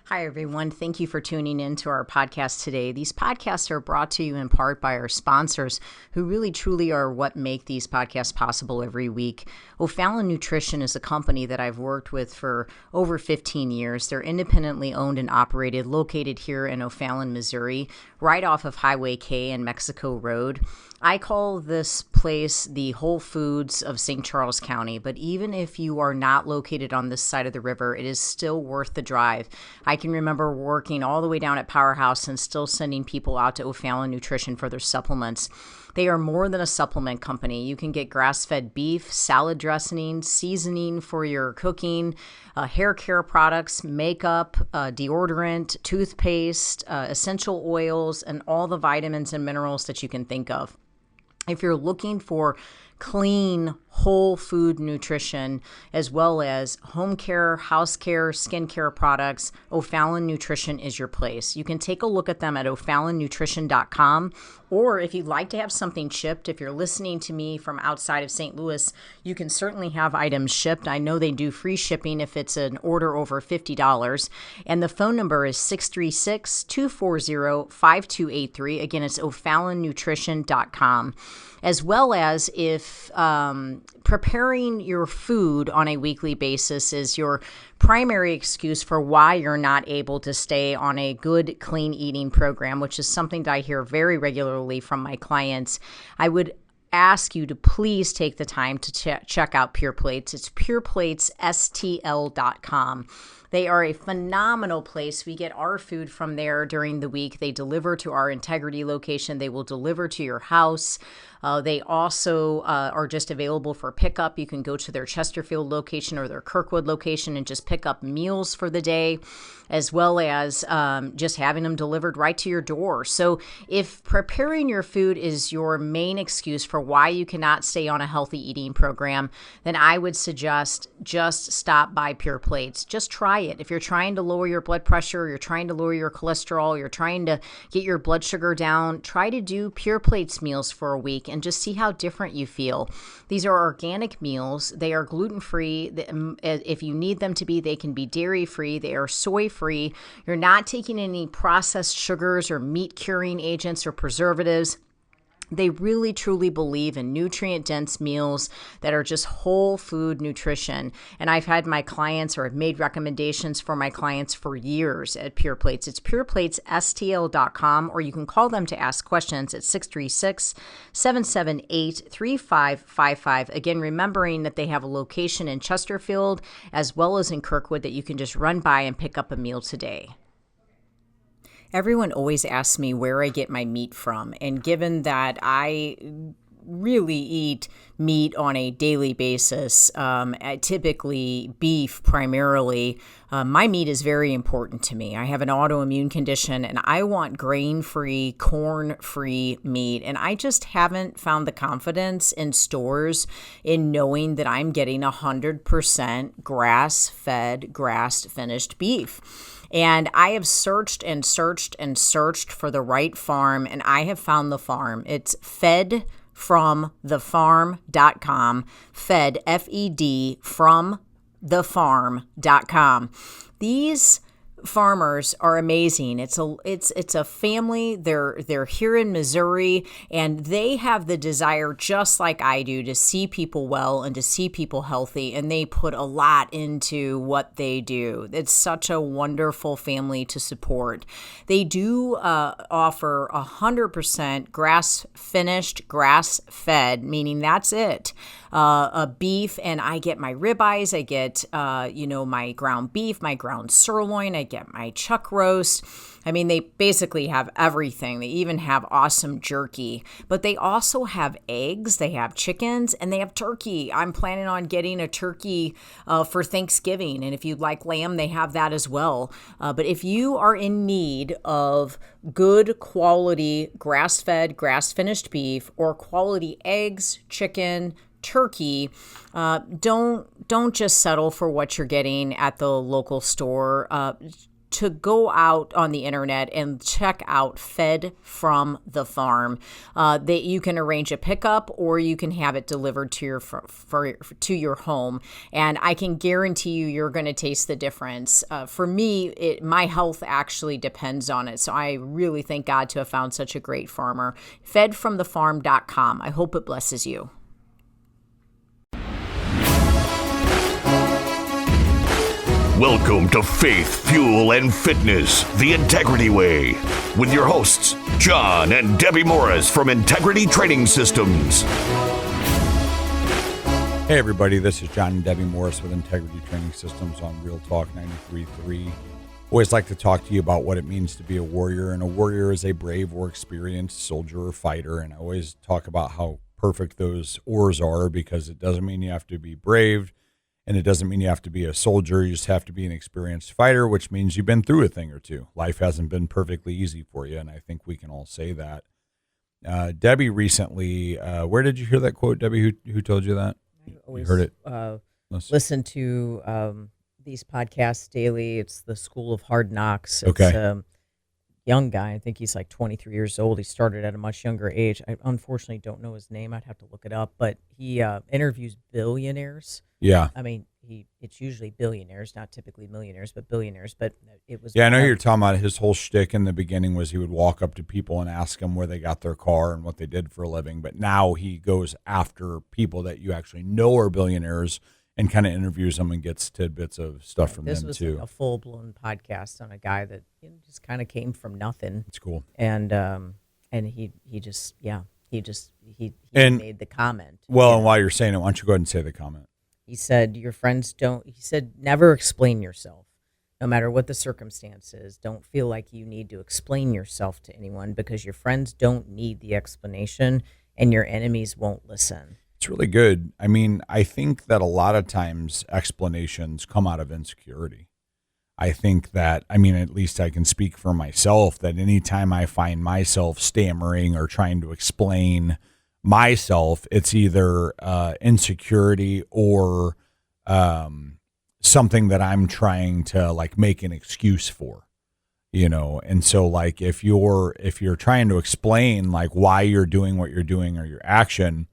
Hi, everyone. Thank you for tuning in to our podcast today. These podcasts are brought to you in part by our sponsors, who really truly are what make these podcasts possible every week. O'Fallon Nutrition is a company that I've worked with for over 15 years. They're independently owned and operated, located here in O'Fallon, Missouri, right off of Highway K and Mexico Road. I call this place the Whole Foods of St. Charles County, but even if you are not located on this side of the river, it is still worth the drive. I can remember working all the way down at Powerhouse and still sending people out to O'Fallon Nutrition for their supplements. They are more than a supplement company. You can get grass-fed beef, salad dressing, seasoning for your cooking, hair care products, makeup, deodorant, toothpaste, essential oils, and all the vitamins and minerals that you can think of. If you're looking for clean, whole food nutrition, as well as home care, house care, skincare products, O'Fallon Nutrition is your place. You can take a look at them at o'fallonnutrition.com, or if you'd like to have something shipped, if you're listening to me from outside of St. Louis, you can certainly have items shipped. I know they do free shipping if it's an order over $50, and the phone number is 636-240-5283. Again, it's o'fallonnutrition.com. As well as if preparing your food on a weekly basis is your primary excuse for why you're not able to stay on a good, clean eating program, which is something that I hear very regularly from my clients, I would ask you to please take the time to check out Pure Plates. It's pureplatesstl.com. They are a phenomenal place. We get our food from there during the week. They deliver to our Integrity location. They will deliver to your house. They also are just available for pickup. You can go to their Chesterfield location or their Kirkwood location and just pick up meals for the day, as well as just having them delivered right to your door. So if preparing your food is your main excuse for why you cannot stay on a healthy eating program, then I would suggest just stop by Pure Plates. Just try it. If you're trying to lower your blood pressure, you're trying to lower your cholesterol, you're trying to get your blood sugar down, try to do Pure Plates meals for a week and just see how different you feel. These are organic meals. They are gluten-free. If you need them to be, they can be dairy-free. They are soy-free. You're not taking any processed sugars or meat-curing agents or preservatives. They really, truly believe in nutrient-dense meals that are just whole food nutrition. And I've had my clients, or I've made recommendations for my clients for years at Pure Plates. It's pureplatesstl.com, or you can call them to ask questions at 636-778-3555. Again, remembering that they have a location in Chesterfield as well as in Kirkwood that you can just run by and pick up a meal today. Everyone always asks me where I get my meat from, and given that I really eat meat on a daily basis, typically beef primarily, my meat is very important to me. I have an autoimmune condition and I want grain-free, corn-free meat, and I just haven't found the confidence in stores in knowing that I'm getting 100% grass-fed, grass-finished beef. And I have searched and searched and searched for the right farm, and I have found the farm. It's fedfromthefarm.com, fed, F-E-D, from thefarm.com. These farmers are amazing. It's a family. They're here in Missouri, and they have the desire, just like I do, to see people well and to see people healthy, and they put a lot into what they do. It's such a wonderful family to support. They do offer 100% grass-finished, grass-fed, meaning that's it. A beef, and I get my ribeyes, I get my ground beef, my ground sirloin, I get my chuck roast. I mean, they basically have everything. They even have awesome jerky, but they also have eggs, they have chickens, and they have turkey. I'm planning on getting a turkey for Thanksgiving, and if you'd like lamb, they have that as well. But if you are in need of good quality grass-fed, grass-finished beef, or quality eggs, chicken, turkey, don't just settle for what you're getting at the local store. to go out on the internet and check out Fed from the Farm. That you can arrange a pickup or you can have it delivered to your home. And I can guarantee you're going to taste the difference. For me, my health actually depends on it. So I really thank God to have found such a great farmer. Fedfromthefarm.com. I hope it blesses you. Welcome to Faith, Fuel, and Fitness, the Integrity Way, with your hosts, John and Debbie Morris from Integrity Training Systems. Hey everybody, this is John and Debbie Morris with Integrity Training Systems on Real Talk 93.3. Always like to talk to you about what it means to be a warrior, and a warrior is a brave or experienced soldier or fighter, and I always talk about how perfect those oars are, because it doesn't mean you have to be brave, and it doesn't mean you have to be a soldier. You just have to be an experienced fighter, which means you've been through a thing or two. Life hasn't been perfectly easy for you, and I think we can all say that. Debbie recently, where did you hear that quote, Debbie? Who told you that? I always you heard it? listen to these podcasts daily. It's the School of Hard Knocks. It's Okay. a young guy. I think he's like 23 years old. He started at a much younger age. I unfortunately don't know his name. I'd have to look it up. But he interviews billionaires. Yeah. I mean, it's usually billionaires, not typically millionaires, but billionaires. But it was. Yeah, I know you're talking about his whole shtick in the beginning was he would walk up to people and ask them where they got their car and what they did for a living. But now he goes after people that you actually know are billionaires and kind of interviews them and gets tidbits of stuff from this them was too. like a full-blown podcast on a guy that just kind of came from nothing. It's cool. And he made the comment. Well, and while you're saying it, why don't you go ahead and say the comment? He said, never explain yourself. No matter what the circumstance is, don't feel like you need to explain yourself to anyone, because your friends don't need the explanation and your enemies won't listen. It's really good. I mean, I think that a lot of times explanations come out of insecurity. I think that, at least I can speak for myself, that anytime I find myself stammering or trying to explain myself, it's either insecurity or something that I'm trying to like make an excuse for, and so like if you're trying to explain like why you're doing what you're doing or your action,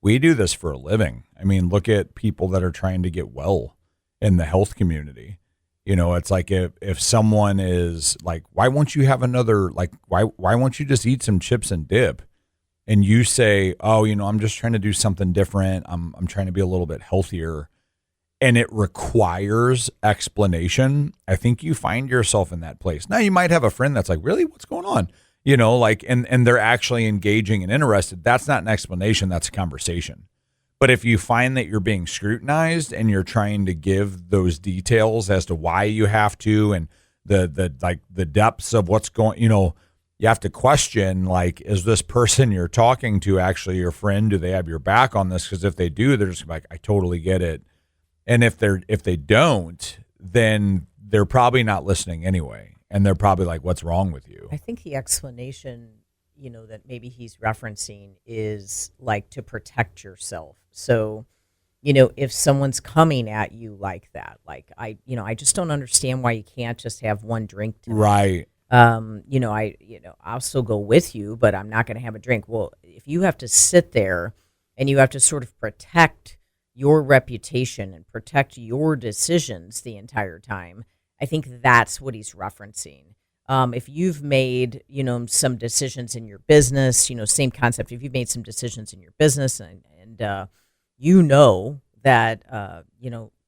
we do this for a living. Look at people that are trying to get well in the health community. It's like if someone is like, why won't you have another, like, why won't you just eat some chips and dip? And you say, oh, I'm just trying to do something different. I'm trying to be a little bit healthier. And it requires explanation. I think you find yourself in that place. Now you might have a friend that's like, really, what's going on? And they're actually engaging and interested. That's not an explanation. That's a conversation. But if you find that you're being scrutinized and you're trying to give those details as to why you have to, and the depths of what's going, you have to question, like, is this person you're talking to actually your friend? Do they have your back on this? Because if they do, they're just like, I totally get it. And if they don't, then they're probably not listening anyway. And they're probably like, what's wrong with you? I think the explanation, that maybe he's referencing is like to protect yourself. So, if someone's coming at you like that, like I just don't understand why you can't just have one drink tonight. Right. I'll still go with you, but I'm not going to have a drink. Well, if you have to sit there and you have to sort of protect your reputation and protect your decisions the entire time, I think that's what he's referencing. If you've made, some decisions in your business, same concept. If you've made some decisions in your business and that,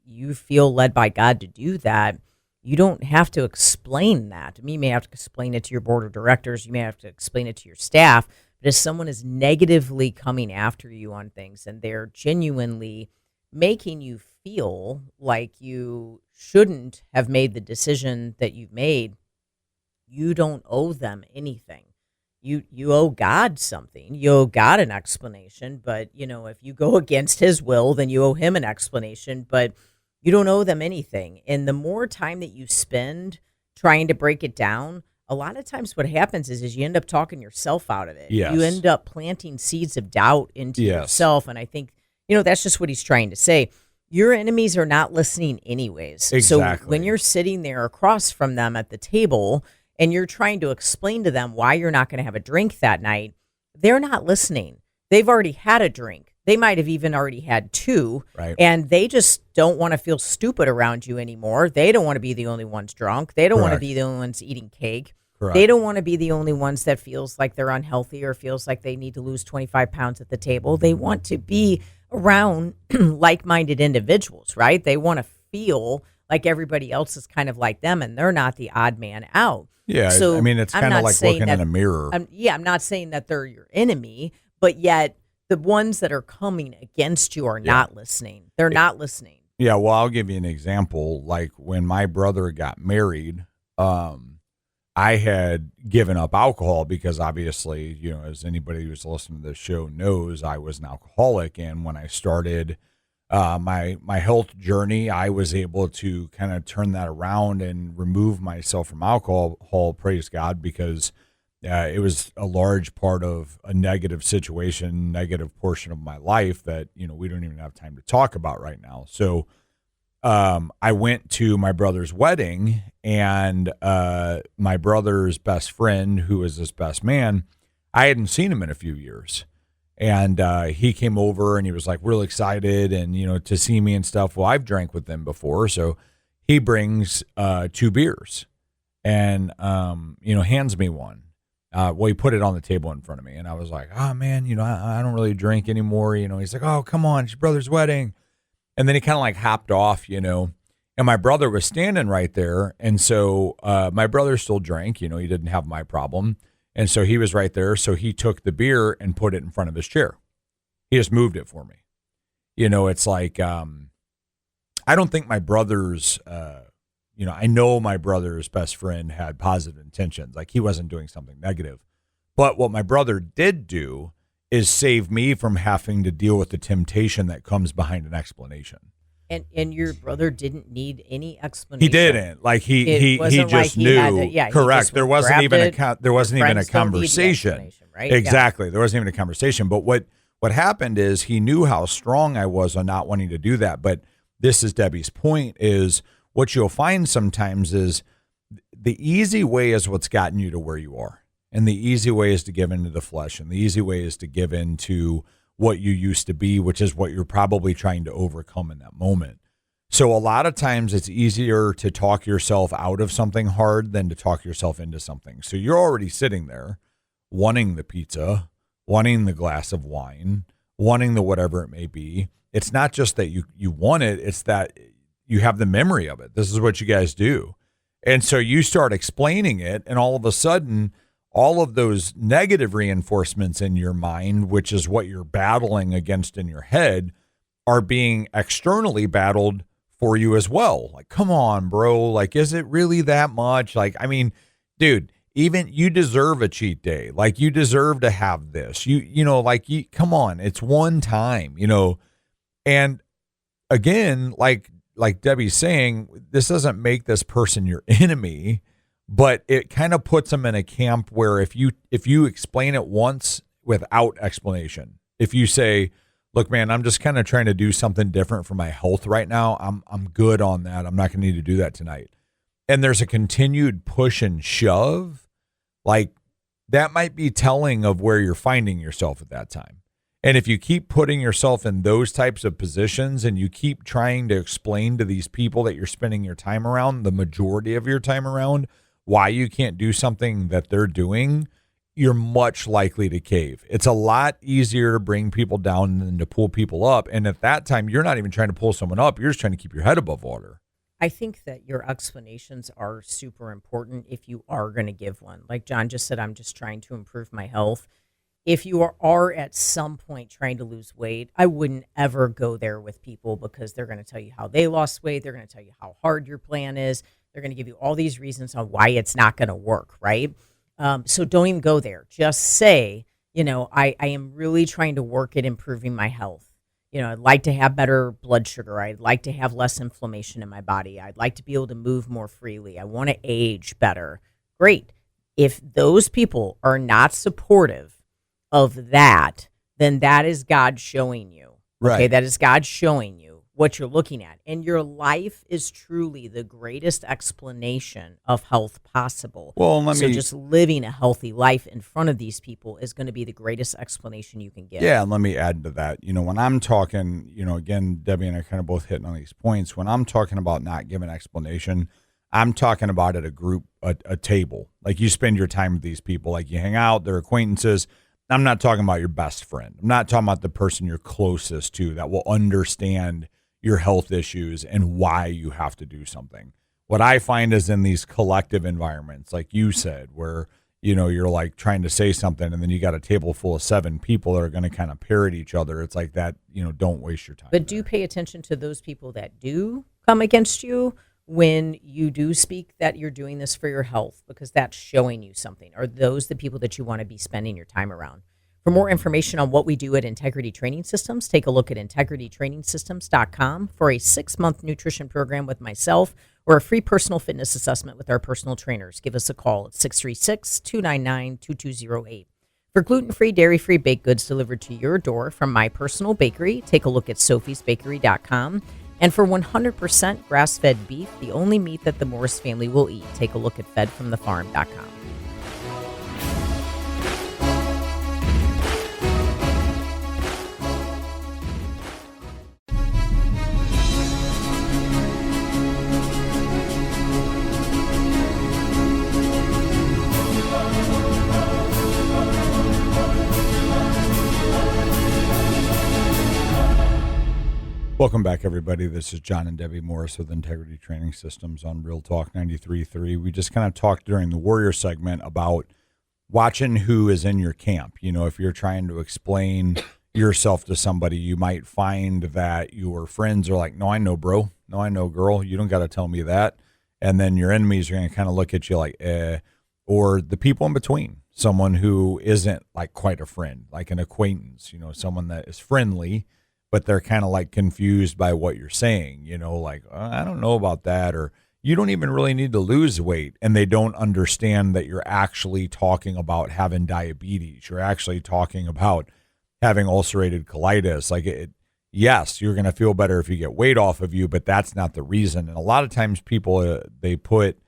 you feel led by God to do that, you don't have to explain that. You may have to explain it to your board of directors. You may have to explain it to your staff. But if someone is negatively coming after you on things and they're genuinely making you feel like you shouldn't have made the decision that you've made, you don't owe them anything. You owe God something. You owe God an explanation. But, if you go against his will, then you owe him an explanation. But you don't owe them anything. And the more time that you spend trying to break it down, a lot of times what happens is you end up talking yourself out of it. Yes. You end up planting seeds of doubt into Yes. yourself. And I think, that's just what he's trying to say. your enemies are not listening anyways. Exactly. So when you're sitting there across from them at the table and you're trying to explain to them why you're not going to have a drink that night, they're not listening. They've already had a drink. They might have even already had two, Right. and they just don't want to feel stupid around you anymore. They don't want to be the only ones drunk. They don't want to Correct. be the only ones eating cake. Correct. They don't want to be the only ones that feels like they're unhealthy or feels like they need to lose 25 pounds at the table. They want to be around like-minded individuals, right? They want to feel like everybody else is kind of like them and they're not the odd man out. Yeah. So I mean, it's I'm kind of not like saying looking that- in a mirror. I'm not saying that they're your enemy, but yet the ones that are coming against you are not listening. They're not listening. Yeah, well, I'll give you an example. Like when my brother got married, I had given up alcohol because obviously, as anybody who's listening to this show knows, I was an alcoholic. And when I started my health journey, I was able to kind of turn that around and remove myself from alcohol, praise God, because it was a large part of a negative situation, negative portion of my life that, we don't even have time to talk about right now. So I went to my brother's wedding, and my brother's best friend, who was his best man, I hadn't seen him in a few years. And he came over and he was like really excited and, to see me and stuff. Well, I've drank with them before. So he brings 2 beers and, hands me one. Well, he put it on the table in front of me and I was like, oh man, I don't really drink anymore. He's like, oh, come on, it's your brother's wedding. And then he kind of like hopped off, and my brother was standing right there. And so my brother still drank, he didn't have my problem. And so he was right there. So he took the beer and put it in front of his chair. He just moved it for me. It's like, I don't think my brother's, I know my brother's best friend had positive intentions. Like he wasn't doing something negative. But what my brother did do is save me from having to deal with the temptation that comes behind an explanation. And your brother didn't need any explanation. He didn't. Like he wasn't just like he knew. had to- he Correct. just There wasn't grabbed even it. there wasn't even a Friends don't need the conversation. explanation, right? Yeah. Exactly. There wasn't even a conversation. But what happened is he knew how strong I was on not wanting to do that. But this is Debbie's point, is what you'll find sometimes is the easy way is what's gotten you to where you are. And the easy way is to give into the flesh. And the easy way is to give into what you used to be, which is what you're probably trying to overcome in that moment. So a lot of times it's easier to talk yourself out of something hard than to talk yourself into something. So you're already sitting there wanting the pizza, wanting the glass of wine, wanting the whatever it may be. It's not just that you want it, it's that you have the memory of it. This is what you guys do. And so you start explaining it, and all of a sudden, all of those negative reinforcements in your mind, which is what you're battling against in your head, are being externally battled for you as well. Like, come on, bro. Like, is it really that much? Like, I mean, dude, even you deserve a cheat day. Like, you deserve to have this. Come on, it's one time, And again, like Debbie's saying, this doesn't make this person your enemy, but it kind of puts them in a camp where if you explain it once without explanation, if you say, look, man, I'm just kind of trying to do something different for my health right now. I'm good on that. I'm not going to need to do that tonight. And there's a continued push and shove, like that might be telling of where you're finding yourself at that time. And if you keep putting yourself in those types of positions and you keep trying to explain to these people that you're spending your time around, the majority of your time around, why you can't do something that they're doing, you're much likely to cave. It's a lot easier to bring people down than to pull people up. And at that time, you're not even trying to pull someone up. You're just trying to keep your head above water. I think that your explanations are super important if you are going to give one. Like John just said, I'm just trying to improve my health. If you are at some point trying to lose weight, I wouldn't ever go there with people because they're going to tell you how they lost weight. They're going to tell you how hard your plan is. They're going to give you all these reasons on why it's not going to work, right? So don't even go there. Just say, I am really trying to work at improving my health. I'd like to have better blood sugar. I'd like to have less inflammation in my body. I'd like to be able to move more freely. I want to age better. Great. If those people are not supportive of that, then that is God showing you. Right. Okay, that is God showing you what you're looking at. And your life is truly the greatest explanation of health possible. Well, just living a healthy life in front of these people is going to be the greatest explanation you can give. Yeah, and let me add to that. When I'm talking, again, Debbie and I kind of both hitting on these points. When I'm talking about not giving explanation, I'm talking about at a group, a table. Like you spend your time with these people, like you hang out, they're acquaintances. I'm not talking about your best friend. I'm not talking about the person you're closest to that will understand your health issues and why you have to do something. What I find is in these collective environments, like you said, where, you're like trying to say something and then you got a table full of 7 people that are going to kind of parrot each other. It's like that, don't waste your time. But do pay attention to those people that do come against you when you do speak that you're doing this for your health, because that's showing you something. Are those the people that you want to be spending your time around? For more information on what we do at Integrity Training Systems, take a look at integritytrainingsystems.com for a 6-month nutrition program with myself or a free personal fitness assessment with our personal trainers. Give us a call at 636-299-2208. For gluten-free, dairy-free baked goods delivered to your door from my personal bakery, take a look at sophiesbakery.com. And for 100% grass-fed beef, the only meat that the Morris family will eat, take a look at fedfromthefarm.com. Welcome back, everybody. This is John and Debbie Morris with Integrity Training Systems on Real Talk 93.3. We just kind of talked during the Warrior segment about watching who is in your camp. If you're trying to explain yourself to somebody, you might find that your friends are like, no, I know, bro. No, I know, girl. You don't got to tell me that. And then your enemies are going to kind of look at you like, or the people in between, someone who isn't like quite a friend, like an acquaintance, someone that is friendly, but they're kind of like confused by what you're saying, like, I don't know about that, or you don't even really need to lose weight. And they don't understand that you're actually talking about having diabetes. You're actually talking about having ulcerated colitis. Like, yes, you're going to feel better if you get weight off of you, but that's not the reason. And a lot of times people, they put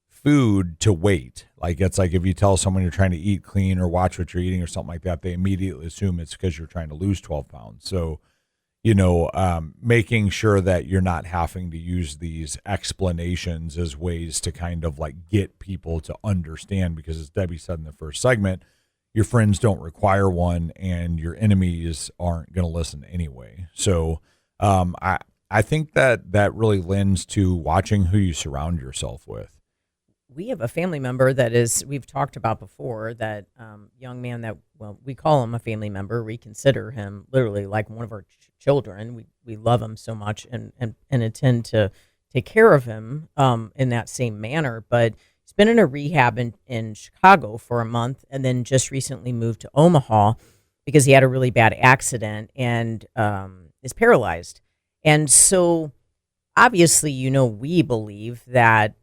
food to weight. Like, it's like if you tell someone you're trying to eat clean or watch what you're eating or something like that, they immediately assume it's because you're trying to lose 12 pounds. So, making sure that you're not having to use these explanations as ways to kind of like get people to understand, because as Debbie said in the first segment, your friends don't require one and your enemies aren't going to listen anyway. So I think that really lends to watching who you surround yourself with. We have a family member that we've talked about before, that young man that, well, we call him a family member. We consider him literally like one of our children. We love him so much and intend to take care of him in that same manner. But he's been in a rehab in Chicago for a month and then just recently moved to Omaha because he had a really bad accident and is paralyzed. And so obviously, we believe that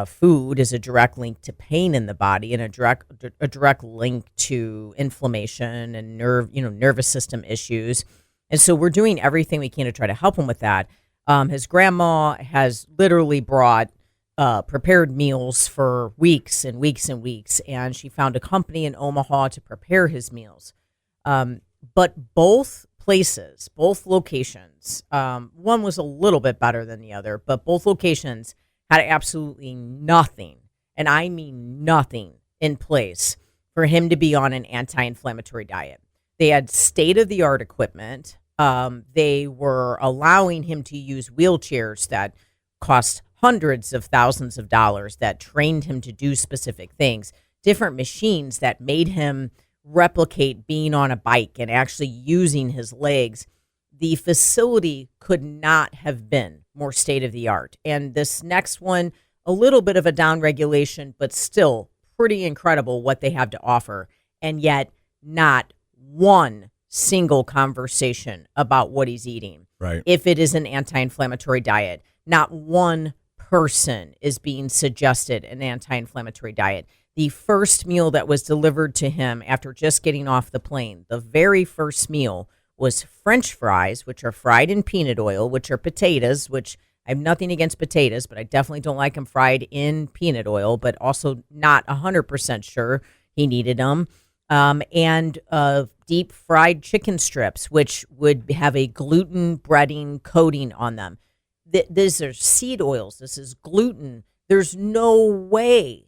food is a direct link to pain in the body and a direct link to inflammation and nervous system issues. And so we're doing everything we can to try to help him with that. His grandma has literally brought prepared meals for weeks and weeks and weeks, and she found a company in Omaha to prepare his meals. But both places, both locations, one was a little bit better than the other, but both locations had absolutely nothing, and I mean nothing, in place for him to be on an anti-inflammatory diet. They had state-of-the-art equipment. They were allowing him to use wheelchairs that cost hundreds of thousands of dollars, that trained him to do specific things, different machines that made him replicate being on a bike and actually using his legs. The facility could not have been more state-of-the-art. And this next one, a little bit of a down-regulation, but still pretty incredible what they have to offer. And yet not one single conversation about what he's eating. Right. If it is an anti-inflammatory diet, not one person is being suggested an anti-inflammatory diet. The first meal that was delivered to him after just getting off the plane, the very first meal, was French fries, which are fried in peanut oil, which are potatoes, which I have nothing against potatoes, but I definitely don't like them fried in peanut oil, but also not 100% sure he needed them. And deep fried chicken strips, which would have a gluten breading coating on them. These are seed oils. This is gluten. There's no way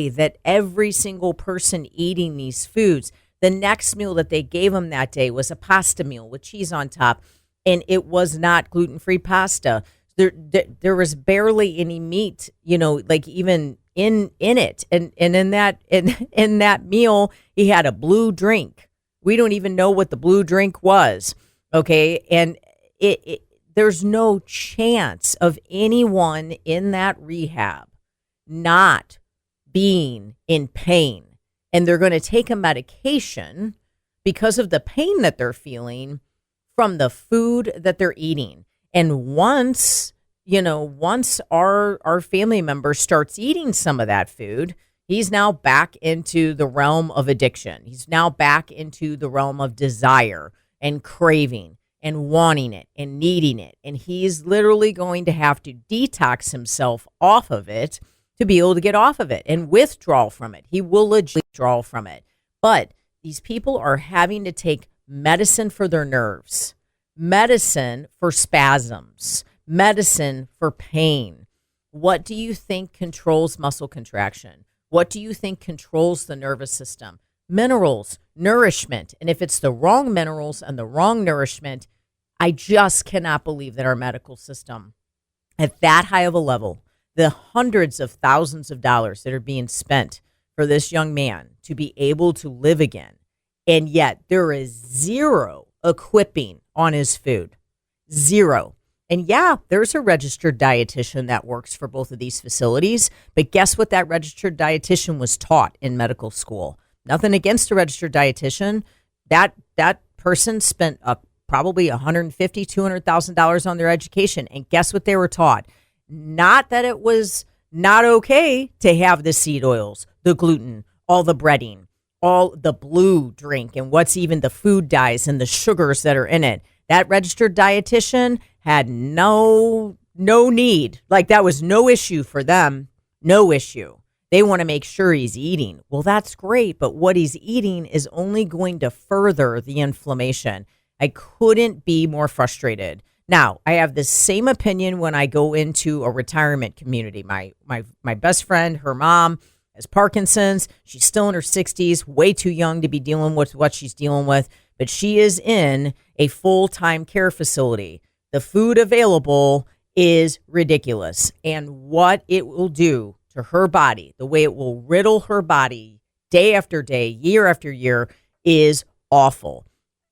that every single person eating these foods, the next meal that they gave them that day was a pasta meal with cheese on top, and it was not gluten-free pasta. There was barely any meat, like even in it, and in that meal he had a blue drink. We don't even know what the blue drink was, okay? And there's no chance of anyone in that rehab not being in pain, and they're going to take a medication because of the pain that they're feeling from the food that they're eating. And once our family member starts eating some of that food, he's now back into the realm of addiction. He's now back into the realm of desire and craving and wanting it and needing it. And he's literally going to have to detox himself off of it to be able to get off of it and withdraw from it. He will legit withdraw from it. But these people are having to take medicine for their nerves, medicine for spasms, medicine for pain. What do you think controls muscle contraction? What do you think controls the nervous system? Minerals, nourishment. And if it's the wrong minerals and the wrong nourishment, I just cannot believe that our medical system at that high of a level, the hundreds of thousands of dollars that are being spent for this young man to be able to live again, and yet there is zero equipping on his food. Zero. And yeah, there's a registered dietitian that works for both of these facilities, but guess what that registered dietitian was taught in medical school? Nothing against a registered dietitian. That person spent probably $150,000, $200,000 on their education, and guess what they were taught? Not that it was not okay to have the seed oils, the gluten, all the breading, all the blue drink, and what's even the food dyes and the sugars that are in it. That registered dietitian had no need. Like, that was no issue for them. No issue. They want to make sure he's eating. Well, that's great, but what he's eating is only going to further the inflammation. I couldn't be more frustrated. Now, I have the same opinion when I go into a retirement community. My best friend, her mom has Parkinson's. She's still in her 60s, way too young to be dealing with what she's dealing with, but she is in a full-time care facility. The food available is ridiculous, and what it will do to her body, the way it will riddle her body day after day, year after year, is awful.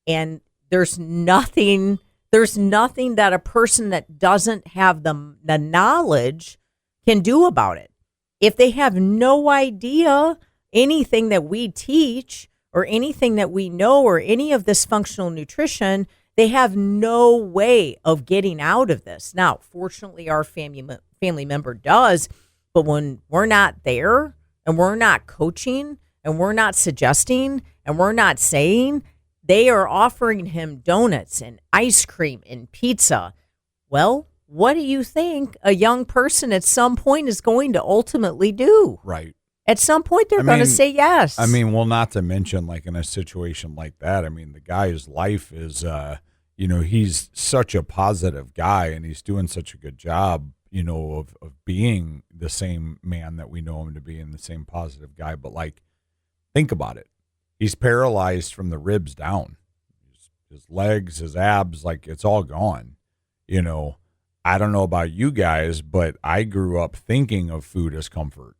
And there's nothing that a person that doesn't have the knowledge can do about it. If they have no idea anything that we teach or anything that we know or any of this functional nutrition, they have no way of getting out of this. Now, fortunately, our family member does, but when we're not there and we're not coaching and we're not suggesting and we're not saying, they are offering him donuts and ice cream and pizza. Well, what do you think a young person at some point is going to ultimately do? Right. At some point, they're going to say yes. I mean, well, not to mention, like, in a situation like that, I mean, the guy's life is, he's such a positive guy and he's doing such a good job, of being the same man that we know him to be and the same positive guy. But, like, think about it. He's paralyzed from the ribs down. His legs, his abs, like, it's all gone. I don't know about you guys, but I grew up thinking of food as comfort.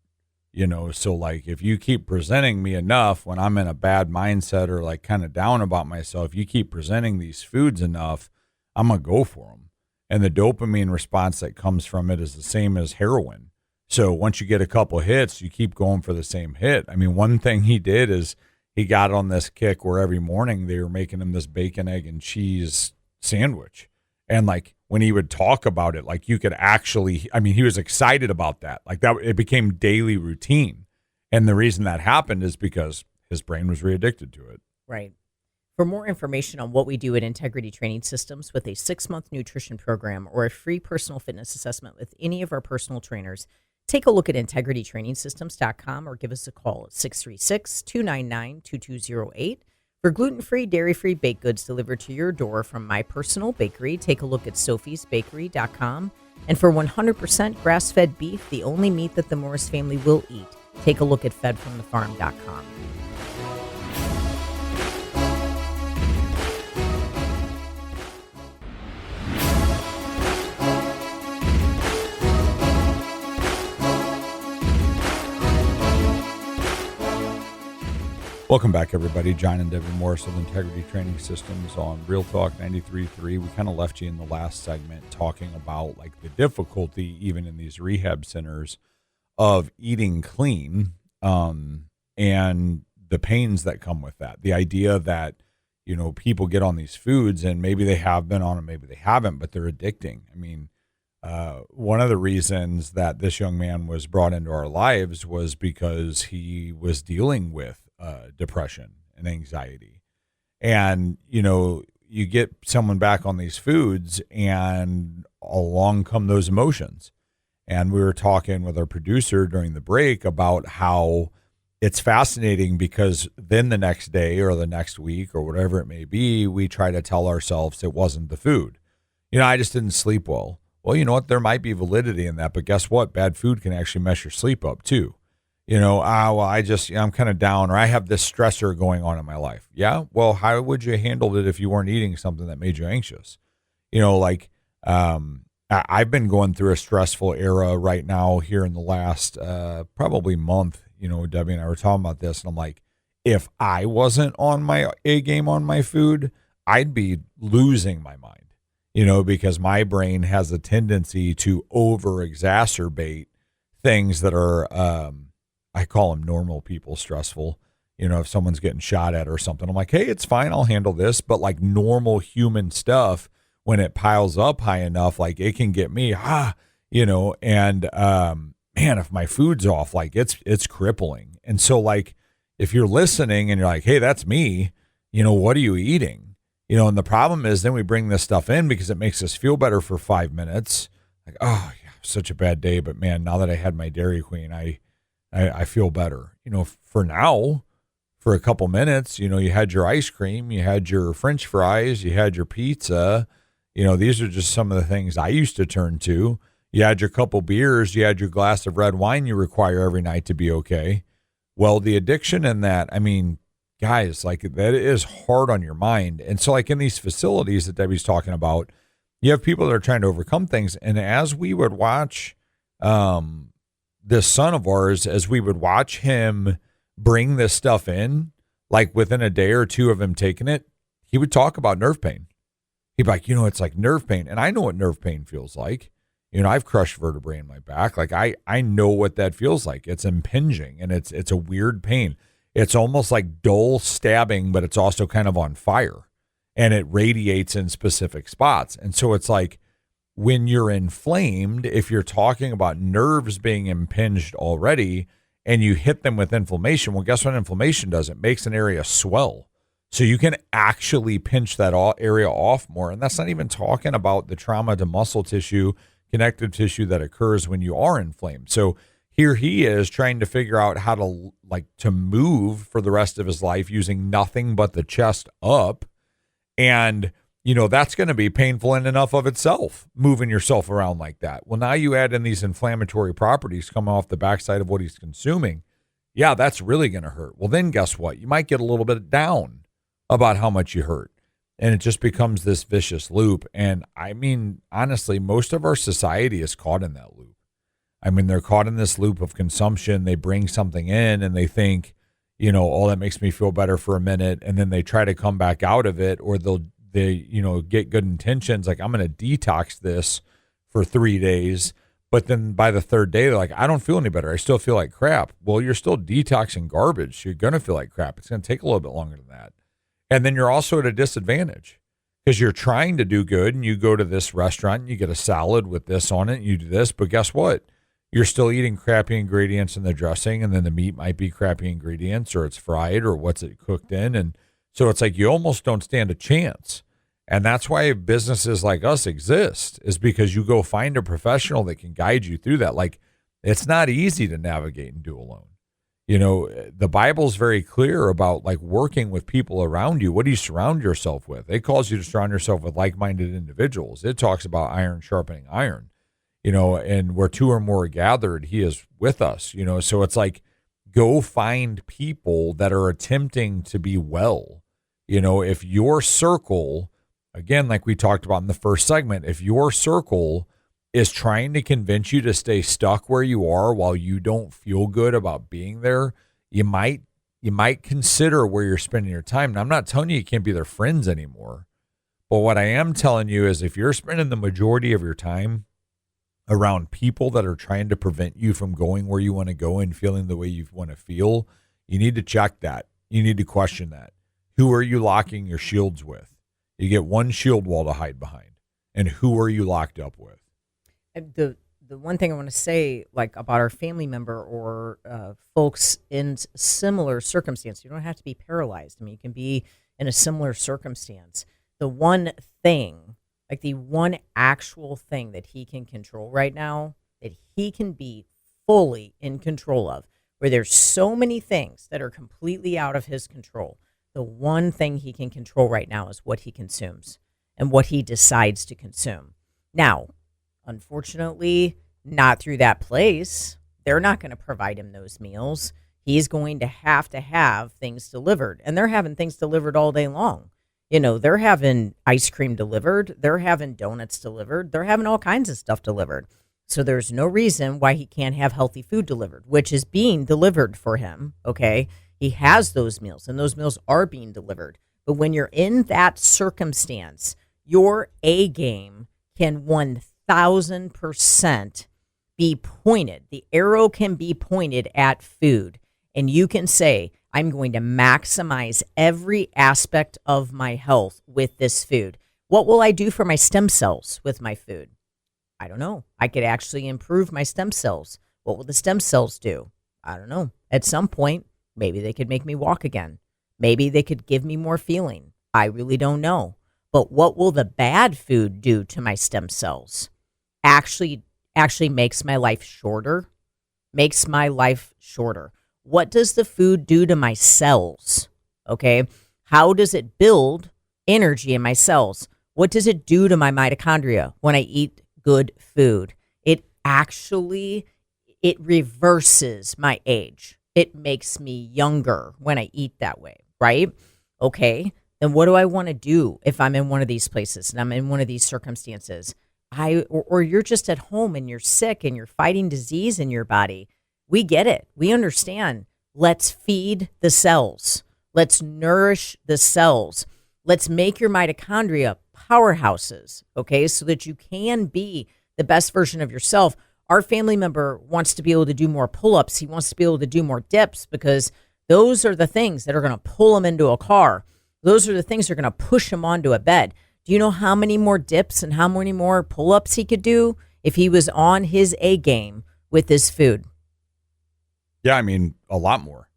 So, like, if you keep presenting me enough when I'm in a bad mindset or, like, kind of down about myself, you keep presenting these foods enough, I'm going to go for them. And the dopamine response that comes from it is the same as heroin. So once you get a couple hits, you keep going for the same hit. I mean, one thing he did is he got on this kick where every morning they were making him this bacon, egg, and cheese sandwich. And, like, when he would talk about it, like, you could actually, I mean, he was excited about that. Like, that, it became daily routine. And the reason that happened is because his brain was re-addicted to it. Right. For more information on what we do at Integrity Training Systems with a 6-month nutrition program or a free personal fitness assessment with any of our personal trainers, take a look at integritytrainingsystems.com or give us a call at 636-299-2208. For gluten-free, dairy-free baked goods delivered to your door from my personal bakery, take a look at sophiesbakery.com. And for 100% grass-fed beef, the only meat that the Morris family will eat, take a look at fedfromthefarm.com. Welcome back, everybody. John and Debbie Morris of Integrity Training Systems on Real Talk 93.3. We kind of left you in the last segment talking about like the difficulty, even in these rehab centers, of eating clean, and the pains that come with that. The idea that, you know, people get on these foods and maybe they have been on them, maybe they haven't, but they're addicting. I mean, one of the reasons that this young man was brought into our lives was because he was dealing with depression and anxiety. And, you know, you get someone back on these foods and along come those emotions. And we were talking with our producer during the break about how it's fascinating because then the next day or the next week or whatever it may be, we try to tell ourselves it wasn't the food. You know, I just didn't sleep well. Well, you know what? There might be validity in that, but guess what? Bad food can actually mess your sleep up too. You know, well, I'm kind of down, or I have this stressor going on in my life. Yeah. Well, how would you handle it if you weren't eating something that made you anxious? You know, like, I've been going through a stressful era right now here in the last, probably month. You know, Debbie and I were talking about this, and I'm like, if I wasn't on my A game on my food, I'd be losing my mind, you know, because my brain has a tendency to over exacerbate things that are, I call them normal people stressful. You know, if someone's getting shot at or something, I'm like, hey, it's fine, I'll handle this. But like normal human stuff, when it piles up high enough, like it can get me, you know, and man, if my food's off, like it's crippling. And so like, if you're listening and you're like, hey, that's me, you know, what are you eating? You know, and the problem is then we bring this stuff in because it makes us feel better for 5 minutes. Like, oh, yeah, such a bad day. But man, now that I had my Dairy Queen, I feel better. You know, for now, for a couple minutes, you know, you had your ice cream, you had your French fries, you had your pizza. You know, these are just some of the things I used to turn to. You had your couple beers, you had your glass of red wine you require every night to be okay. Well, the addiction in that, I mean, guys, like that is hard on your mind. And so like in these facilities that Debbie's talking about, you have people that are trying to overcome things. And as we would watch this son of ours, as we would watch him bring this stuff in, like within a day or two of him taking it, he would talk about nerve pain. He'd be like, you know, it's like nerve pain. And I know what nerve pain feels like. You know, I've crushed vertebrae in my back. Like I know what that feels like. It's impinging and it's a weird pain. It's almost like dull stabbing, but it's also kind of on fire and it radiates in specific spots. And so it's like when you're inflamed, if you're talking about nerves being impinged already and you hit them with inflammation, well, guess what inflammation does? It makes an area swell. So you can actually pinch that area off more. And that's not even talking about the trauma to muscle tissue, connective tissue that occurs when you are inflamed. So here he is trying to figure out how to move for the rest of his life using nothing but the chest up. And, you know, that's going to be painful in enough of itself, moving yourself around like that. Well, now you add in these inflammatory properties coming off the backside of what he's consuming. Yeah, that's really going to hurt. Well, then guess what? You might get a little bit down about how much you hurt. And it just becomes this vicious loop. And I mean, honestly, most of our society is caught in that loop. I mean, they're caught in this loop of consumption. They bring something in and they think, you know, oh, that makes me feel better for a minute. And then they try to come back out of it, or they, you know, get good intentions. Like, I'm going to detox this for 3 days. But then by the third day, they're like, I don't feel any better. I still feel like crap. Well, you're still detoxing garbage. You're going to feel like crap. It's going to take a little bit longer than that. And then you're also at a disadvantage because you're trying to do good and you go to this restaurant and you get a salad with this on it and you do this. But guess what? You're still eating crappy ingredients in the dressing, and then the meat might be crappy ingredients, or it's fried, or what's it cooked in. And So it's like you almost don't stand a chance. And that's why businesses like us exist, is because you go find a professional that can guide you through that. Like, it's not easy to navigate and do alone. You know, the Bible's very clear about like working with people around you. What do you surround yourself with? It calls you to surround yourself with like-minded individuals. It talks about iron sharpening iron, you know, and where two or more are gathered, he is with us, you know. So it's like, go find people that are attempting to be well. You know, if your circle, again, like we talked about in the first segment, if your circle is trying to convince you to stay stuck where you are while you don't feel good about being there, you might consider where you're spending your time. Now, I'm not telling you can't be their friends anymore, but what I am telling you is if you're spending the majority of your time around people that are trying to prevent you from going where you want to go and feeling the way you want to feel, you need to check that. You need to question that. Who are you locking your shields with? You get one shield wall to hide behind. And who are you locked up with? The one thing I want to say, like about our family member or folks in similar circumstance, you don't have to be paralyzed. I mean, you can be in a similar circumstance. The one thing, like the one actual thing that he can control right now, that he can be fully in control of, where there's so many things that are completely out of his control. The one thing he can control right now is what he consumes and what he decides to consume. Now, unfortunately, not through that place. They're not going to provide him those meals. He's going to have things delivered. And they're having things delivered all day long. You know, they're having ice cream delivered. They're having donuts delivered. They're having all kinds of stuff delivered. So there's no reason why he can't have healthy food delivered, which is being delivered for him, okay? He has those meals, and those meals are being delivered. But when you're in that circumstance, your A game can 1,000% be pointed. The arrow can be pointed at food, and you can say, I'm going to maximize every aspect of my health with this food. What will I do for my stem cells with my food? I don't know. I could actually improve my stem cells. What will the stem cells do? I don't know. At some point, maybe they could make me walk again. Maybe they could give me more feeling. I really don't know. But what will the bad food do to my stem cells? Actually makes my life shorter. Makes my life shorter. What does the food do to my cells? Okay. How does it build energy in my cells? What does it do to my mitochondria when I eat good food? It reverses my age. It makes me younger when I eat that way, right? Okay. Then what do I want to do if I'm in one of these places and I'm in one of these circumstances? Or you're just at home and you're sick and you're fighting disease in your body. We get it. We understand. Let's feed the cells. Let's nourish the cells. Let's make your mitochondria powerhouses, okay, so that you can be the best version of yourself. Our family member wants to be able to do more pull-ups. He wants to be able to do more dips because those are the things that are going to pull him into a car. Those are the things that are going to push him onto a bed. Do you know how many more dips and how many more pull-ups he could do if he was on his A game with this food? Yeah, I mean, a lot more.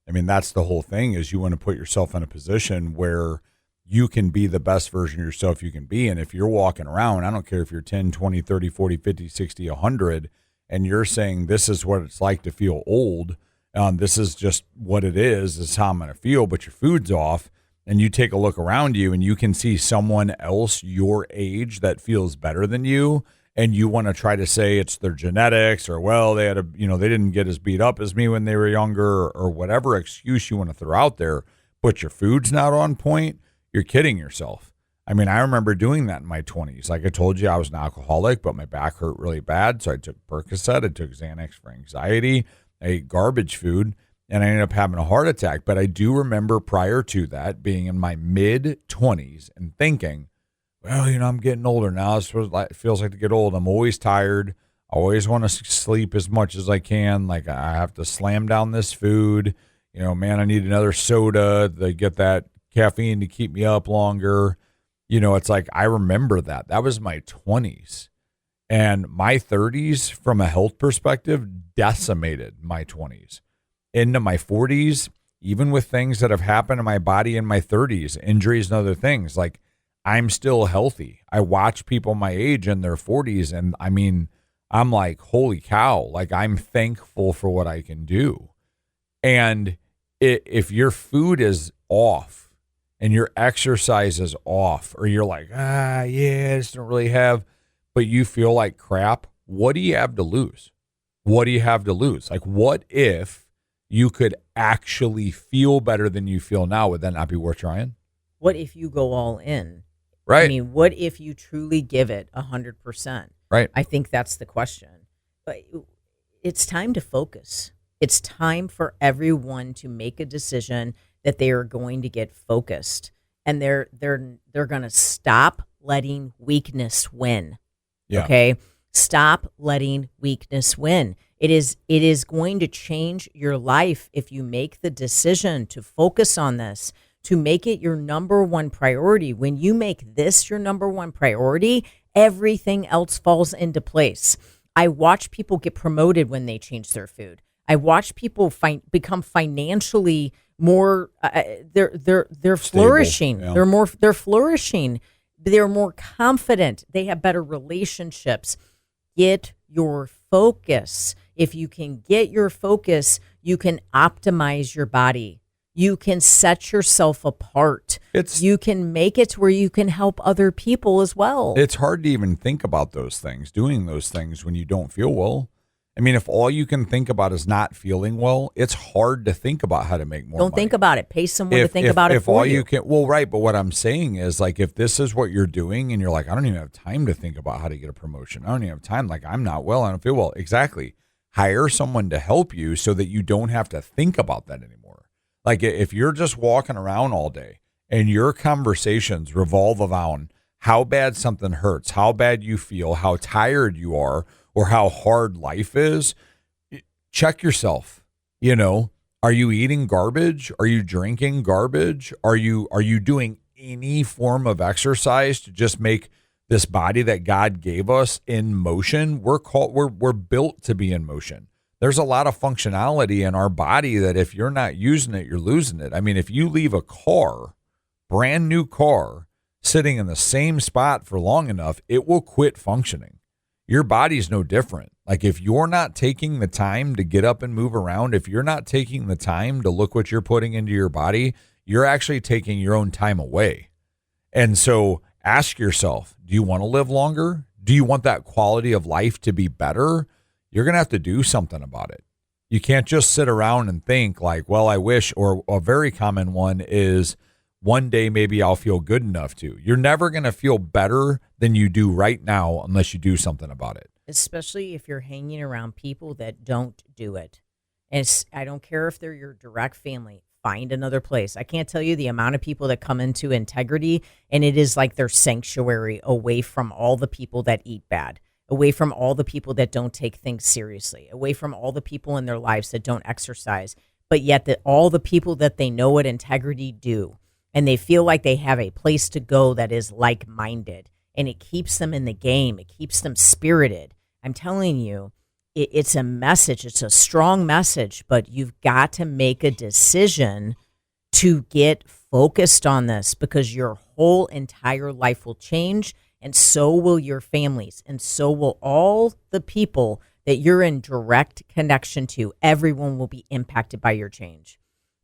I mean, that's the whole thing is you want to put yourself in a position where you can be the best version of yourself you can be. And if you're walking around, I don't care if you're 10, 20, 30, 40, 50, 60, 100, and you're saying this is what it's like to feel old, this is just what it is how I'm going to feel, but your food's off, and you take a look around you and you can see someone else your age that feels better than you, and you want to try to say it's their genetics or, well, they didn't get as beat up as me when they were younger or whatever excuse you want to throw out there, but your food's not on point, you're kidding yourself. I mean, I remember doing that in my 20s. Like I told you, I was an alcoholic, but my back hurt really bad. So I took Percocet, I took Xanax for anxiety, I ate garbage food, and I ended up having a heart attack. But I do remember prior to that being in my mid-20s and thinking, well, I'm getting older now. It feels like to get old. I'm always tired. I always want to sleep as much as I can. Like I have to slam down this food. Man, I need another soda to get that caffeine to keep me up longer. It's like I remember that. That was my 20s. And my 30s, from a health perspective, decimated my 20s. Into my 40s, even with things that have happened in my body in my 30s, injuries and other things, like I'm still healthy. I watch people my age in their 40s, and I mean, I'm like, holy cow, like I'm thankful for what I can do. And if your food is off and your exercise is off, or you're like, yeah, I just don't really have, but you feel like crap, what do you have to lose? What do you have to lose? Like, what if you could actually feel better than you feel now? Would that not be worth trying? What if you go all in? Right. I mean, what if you truly give it 100%? Right. I think that's the question. But it's time to focus. It's time for everyone to make a decision that they are going to get focused, and they're going to stop letting weakness win. Yeah. Okay? Stop letting weakness win. It is going to change your life if you make the decision to focus on this, to make it your number one priority. When you make this your number one priority, everything else falls into place. I watch people get promoted when they change their food. I watch people become financially more. They're flourishing. Yeah. They're flourishing. They're more confident. They have better relationships. Get your focus. If you can get your focus, you can optimize your body. You can set yourself apart. You can make it to where you can help other people as well. It's hard to even think about those things, doing those things when you don't feel well. I mean, if all you can think about is not feeling well, it's hard to think about how to make more Don't money. think about it. Pay someone to think about it if for all you. you can, well, right. But what I'm saying is, like, if this is what you're doing and you're like, I don't even have time to think about how to get a promotion. I don't even have time. Like, I'm not well. I don't feel well. Exactly. Hire someone to help you so that you don't have to think about that anymore. Like, if you're just walking around all day and your conversations revolve around how bad something hurts, how bad you feel, how tired you are, or how hard life is, check yourself. You know, are you eating garbage? Are you drinking garbage? Are you doing any form of exercise to just make this body that God gave us in motion? We're built to be in motion. There's a lot of functionality in our body that if you're not using it, you're losing it. I mean, if you leave a car, brand new car, sitting in the same spot for long enough, it will quit functioning. Your body's no different. Like, if you're not taking the time to get up and move around, if you're not taking the time to look what you're putting into your body, you're actually taking your own time away. And so ask yourself, do you want to live longer? Do you want that quality of life to be better? You're going to have to do something about it. You can't just sit around and think like, well, I wish, or a very common one is, one day maybe I'll feel good enough to. You're never going to feel better than you do right now unless you do something about it. Especially if you're hanging around people that don't do it. And I don't care if they're your direct family. Find another place. I can't tell you the amount of people that come into Integrity, and it is like their sanctuary away from all the people that eat bad, away from all the people that don't take things seriously, away from all the people in their lives that don't exercise, but yet that all the people that they know at Integrity do. And they feel like they have a place to go that is like-minded, and it keeps them in the game. It keeps them spirited. I'm telling you, it's a message. It's a strong message, but you've got to make a decision to get focused on this, because your whole entire life will change, and so will your families, and so will all the people that you're in direct connection to. Everyone will be impacted by your change.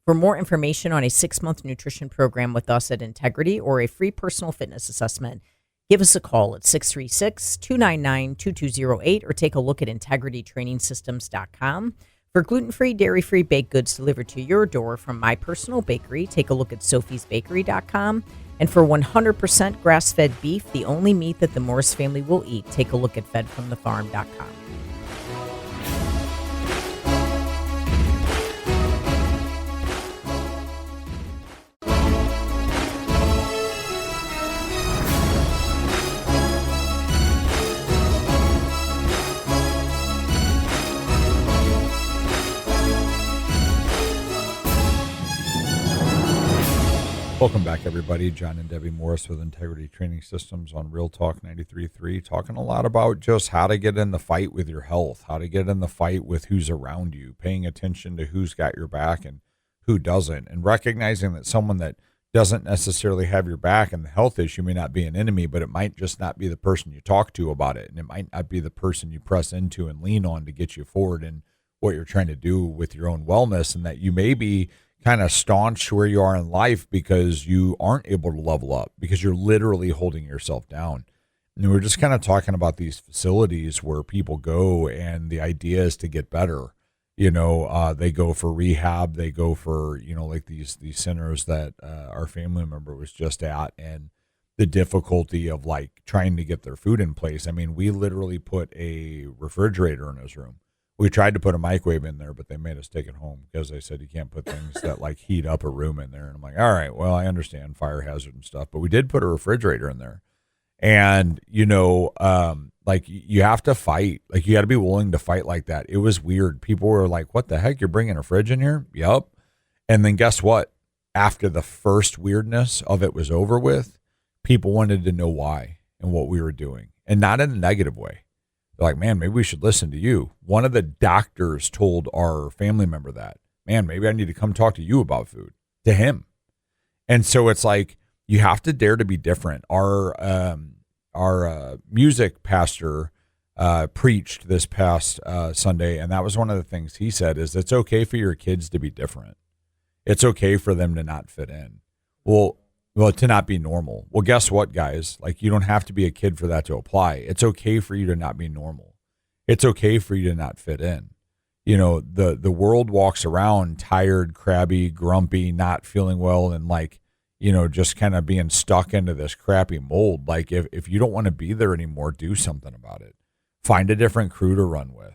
For more information on a 6-month nutrition program with us at Integrity or a free personal fitness assessment, give us a call at 636-299-2208 or take a look at integritytrainingsystems.com. For gluten-free, dairy-free baked goods delivered to your door from my personal bakery, take a look at sophiesbakery.com. And for 100% grass-fed beef, the only meat that the Morris family will eat, take a look at fedfromthefarm.com. Welcome back, everybody. John and Debbie Morris with Integrity Training Systems on Real Talk 93.3, talking a lot about just how to get in the fight with your health, how to get in the fight with who's around you, paying attention to who's got your back and who doesn't, and recognizing that someone that doesn't necessarily have your back and the health issue may not be an enemy, but it might just not be the person you talk to about it. And it might not be the person you press into and lean on to get you forward in what you're trying to do with your own wellness. And that you may be kind of staunch where you are in life because you aren't able to level up, because you're literally holding yourself down. And we're just kind of talking about these facilities where people go and the idea is to get better. They go for rehab, they go for, like these centers that our family member was just at, and the difficulty of like trying to get their food in place. I mean, we literally put a refrigerator in his room. We tried to put a microwave in there, but they made us take it home because they said you can't put things that like heat up a room in there. And I'm like, all right, well, I understand fire hazard and stuff, but we did put a refrigerator in there. And, like you have to fight, like you got to be willing to fight like that. It was weird. People were like, what the heck? You're bringing a fridge in here? Yep. And then guess what? After the first weirdness of it was over with, people wanted to know why and what we were doing, and not in a negative way. They're like, man, maybe we should listen to you. One of the doctors told our family member that, man, maybe I need to come talk to you about food, to him. And so it's like, you have to dare to be different. Our music pastor preached this past Sunday, and that was one of the things he said is it's okay for your kids to be different. It's okay for them to not fit in. Well, to not be normal. Well, guess what, guys? Like, you don't have to be a kid for that to apply. It's okay for you to not be normal. It's okay for you to not fit in. The world walks around tired, crabby, grumpy, not feeling well, and like, just kind of being stuck into this crappy mold. Like if you don't want to be there anymore, do something about it. Find a different crew to run with.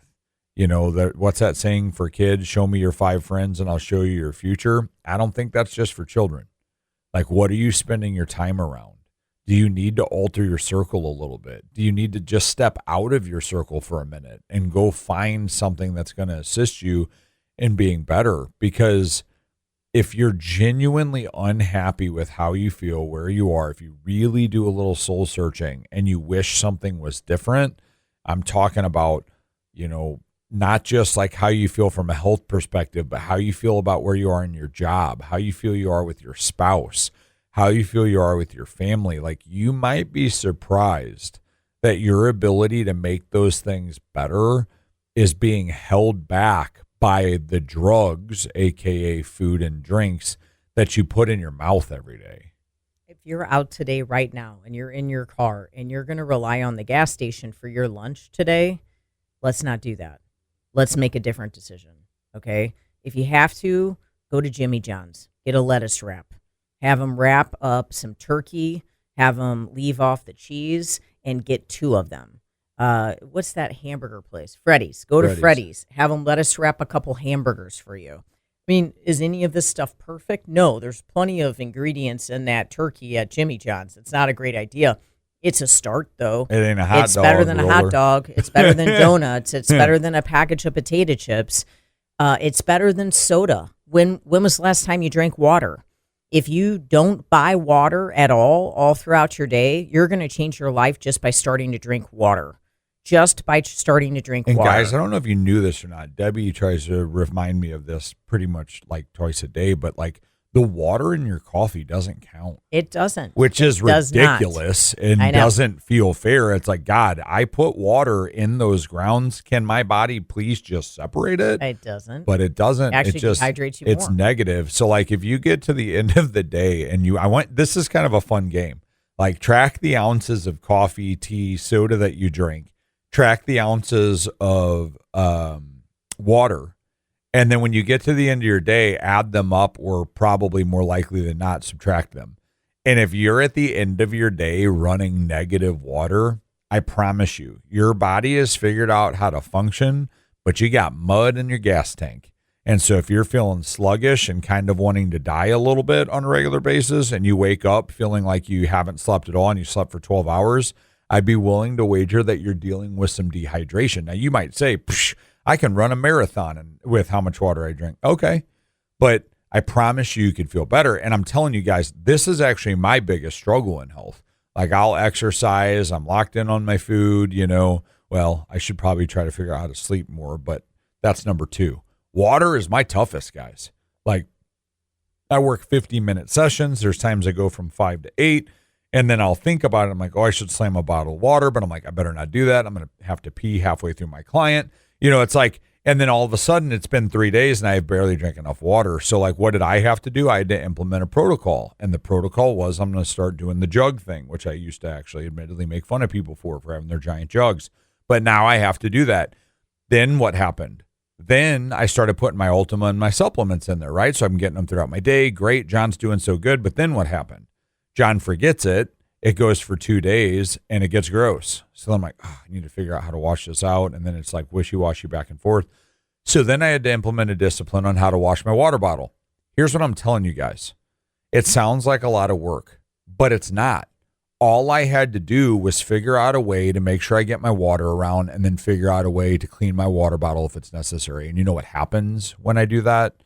What's that saying for kids? Show me your 5 friends and I'll show you your future. I don't think that's just for children. Like, what are you spending your time around? Do you need to alter your circle a little bit? Do you need to just step out of your circle for a minute and go find something that's going to assist you in being better? Because if you're genuinely unhappy with how you feel, where you are, if you really do a little soul searching and you wish something was different, I'm talking about, not just like how you feel from a health perspective, but how you feel about where you are in your job, how you feel you are with your spouse, how you feel you are with your family. Like, you might be surprised that your ability to make those things better is being held back by the drugs, aka food and drinks, that you put in your mouth every day. If you're out today right now and you're in your car and you're going to rely on the gas station for your lunch today, let's not do that. Let's make a different decision, okay? If you have to, go to Jimmy John's, get a lettuce wrap, have them wrap up some turkey, have them leave off the cheese, and get 2 of them. What's that hamburger place? Freddy's. Go to Freddy's. Have them let us wrap a couple hamburgers for you. I mean, is any of this stuff perfect? No, there's plenty of ingredients in that turkey at Jimmy John's. It's not a great idea. It's a start, though. It ain't a hot dog. It's better than a hot dog. It's better than donuts. It's better than a package of potato chips. It's better than soda. When was the last time you drank water? If you don't buy water at all throughout your day, you're going to change your life just by starting to drink water. Just by starting to drink water. And guys, I don't know if you knew this or not. Debbie tries to remind me of this pretty much like twice a day, but like the water in your coffee doesn't count. It doesn't. Which is ridiculous and doesn't feel fair. It's like, God, I put water in those grounds. Can my body please just separate it? It doesn't. But it doesn't. Actually, it just dehydrates you it's more. negative. So like if you get to the end of the day and this is kind of a fun game. Like, track the ounces of coffee, tea, soda that you drink. Track the ounces of water. And then when you get to the end of your day, add them up, or probably more likely than not, subtract them. And if you're at the end of your day running negative water, I promise you, your body has figured out how to function, but you got mud in your gas tank. And so if you're feeling sluggish and kind of wanting to die a little bit on a regular basis, and you wake up feeling like you haven't slept at all and you slept for 12 hours, I'd be willing to wager that you're dealing with some dehydration. Now, you might say, I can run a marathon with how much water I drink. Okay. But I promise you could feel better. And I'm telling you guys, this is actually my biggest struggle in health. Like, I'll exercise. I'm locked in on my food, Well, I should probably try to figure out how to sleep more, but that's number 2. Water is my toughest, guys. Like, I work 50-minute sessions. There's times I go from 5 to 8. And then I'll think about it. I'm like, oh, I should slam a bottle of water, but I'm like, I better not do that. I'm going to have to pee halfway through my client. It's like, and then all of a sudden it's been 3 days and I have barely drank enough water. So like, what did I have to do? I had to implement a protocol. And the protocol was I'm going to start doing the jug thing, which I used to actually admittedly make fun of people for having their giant jugs. But now I have to do that. Then what happened? Then I started putting my Ultima and my supplements in there, right? So I'm getting them throughout my day. Great. John's doing so good. But then what happened? John forgets it. It goes for 2 days and it gets gross. So I'm like, I need to figure out how to wash this out. And then it's like wishy-washy back and forth. So then I had to implement a discipline on how to wash my water bottle. Here's what I'm telling you guys. It sounds like a lot of work, but it's not. All I had to do was figure out a way to make sure I get my water around and then figure out a way to clean my water bottle if it's necessary. And you know what happens when I do that?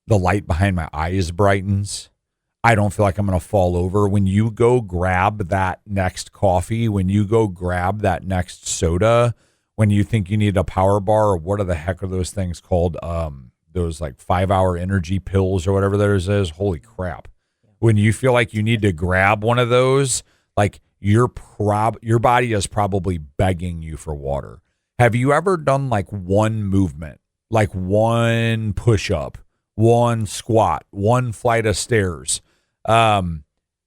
The light behind my eyes brightens. I don't feel like I'm going to fall over. When you go grab that next coffee, when you go grab that next soda, when you think you need a power bar, or what the heck are those things called? Those like 5-hour energy pills or whatever theirs is. Holy crap. When you feel like you need to grab one of those, like your body is probably begging you for water. Have you ever done like one movement, like one push-up, one squat, one flight of stairs,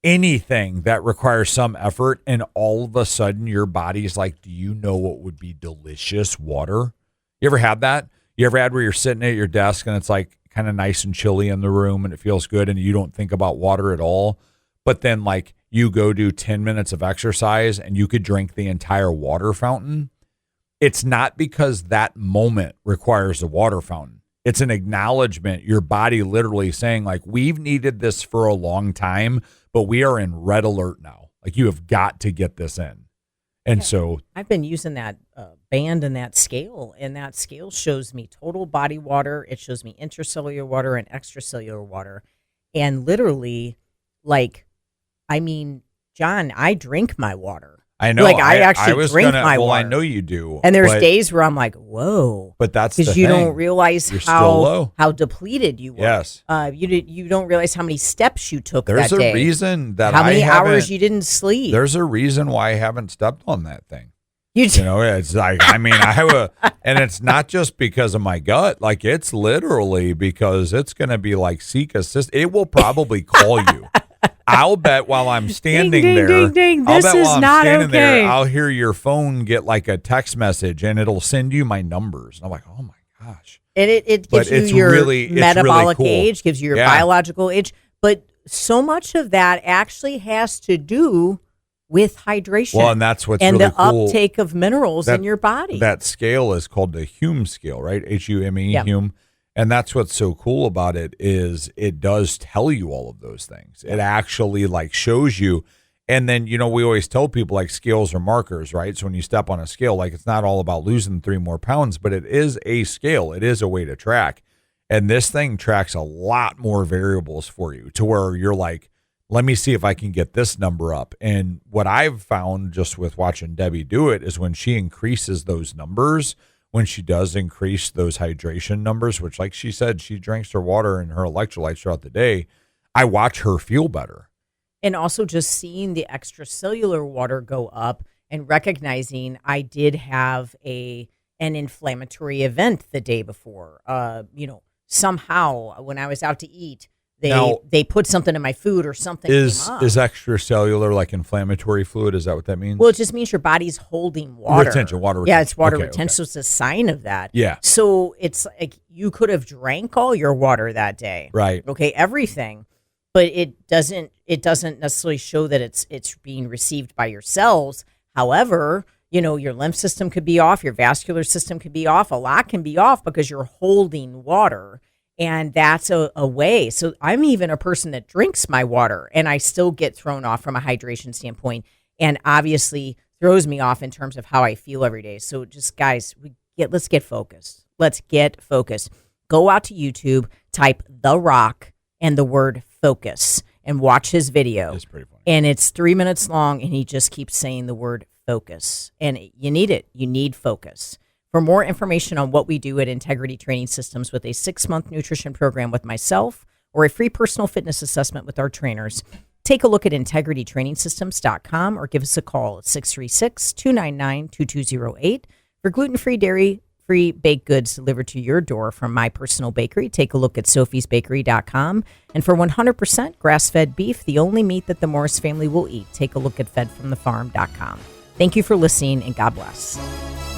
anything that requires some effort, and all of a sudden your body's like, do you know what would be delicious? Water. You ever had that? You ever had where you're sitting at your desk and it's like kind of nice and chilly in the room and it feels good and you don't think about water at all? But then like you go do 10 minutes of exercise and you could drink the entire water fountain. It's not because that moment requires a water fountain. It's an acknowledgement, your body literally saying like, we've needed this for a long time, but we are in red alert now. Like you have got to get this in. And so I've been using that band and that scale, and that scale shows me total body water. It shows me intracellular water and extracellular water. And literally, like, I mean, John, I drink my water. I know. Like I actually drink my water. Well, I know you do. And there's days where I'm like, whoa. But that's because you don't realize how depleted you were. Yes. You don't realize how many steps you took there's that day. There's a reason that how many hours you didn't sleep. There's a reason why I haven't stepped on that thing. You know, it's like, I mean, I have and it's not just because of my gut. Like it's literally because it's going to be like seek assist. It will probably call you. I'll bet while I'm standing ding, there, ding, ding. I'll This bet is while I'm not standing okay. there, I'll hear your phone get like a text message and it'll send you my numbers. And I'm like, oh my gosh. And it gives you your metabolic really cool. age, gives you your biological age. But so much of that actually has to do with hydration. Well, and that's what's and really the cool. uptake of minerals in your body. That scale is called the Hume scale, right? Hume, yeah. Hume. And that's what's so cool about it is it does tell you all of those things. It actually like shows you. And then, you know, we always tell people like scales are markers, right? So when you step on a scale, like it's not all about losing 3 more pounds, but it is a scale. It is a way to track. And this thing tracks a lot more variables for you to where you're like, let me see if I can get this number up. And what I've found just with watching Debbie do it is when she increases those numbers, when she does increase those hydration numbers, which like she said, she drinks her water and her electrolytes throughout the day, I watch her feel better. And also just seeing the extracellular water go up and recognizing I did have an inflammatory event the day before. Somehow when I was out to eat, they put something in my food or something came up. Is extracellular like inflammatory fluid? Is that what that means? Well, it just means your body's holding water. Water retention. Yeah, it's water retention. Okay. So it's a sign of that. Yeah. So it's like you could have drank all your water that day. Right. Okay, everything. But it doesn't necessarily show that it's being received by your cells. However, you know, your lymph system could be off, your vascular system could be off, a lot can be off because you're holding water. And that's a way. So I'm even a person that drinks my water and I still get thrown off from a hydration standpoint and obviously throws me off in terms of how I feel every day. So just guys, let's get focused. Let's get focused. Go out to YouTube, type The Rock and the word focus and watch his video. It's pretty funny. And it's 3 minutes long and he just keeps saying the word focus. And you need it. You need focus. For more information on what we do at Integrity Training Systems with a 6-month nutrition program with myself, or a free personal fitness assessment with our trainers, take a look at integritytrainingsystems.com or give us a call at 636-299-2208 for gluten-free, dairy-free baked goods delivered to your door from my personal bakery. Take a look at sophiesbakery.com. And for 100% grass-fed beef, the only meat that the Morris family will eat, take a look at fedfromthefarm.com. Thank you for listening, and God bless.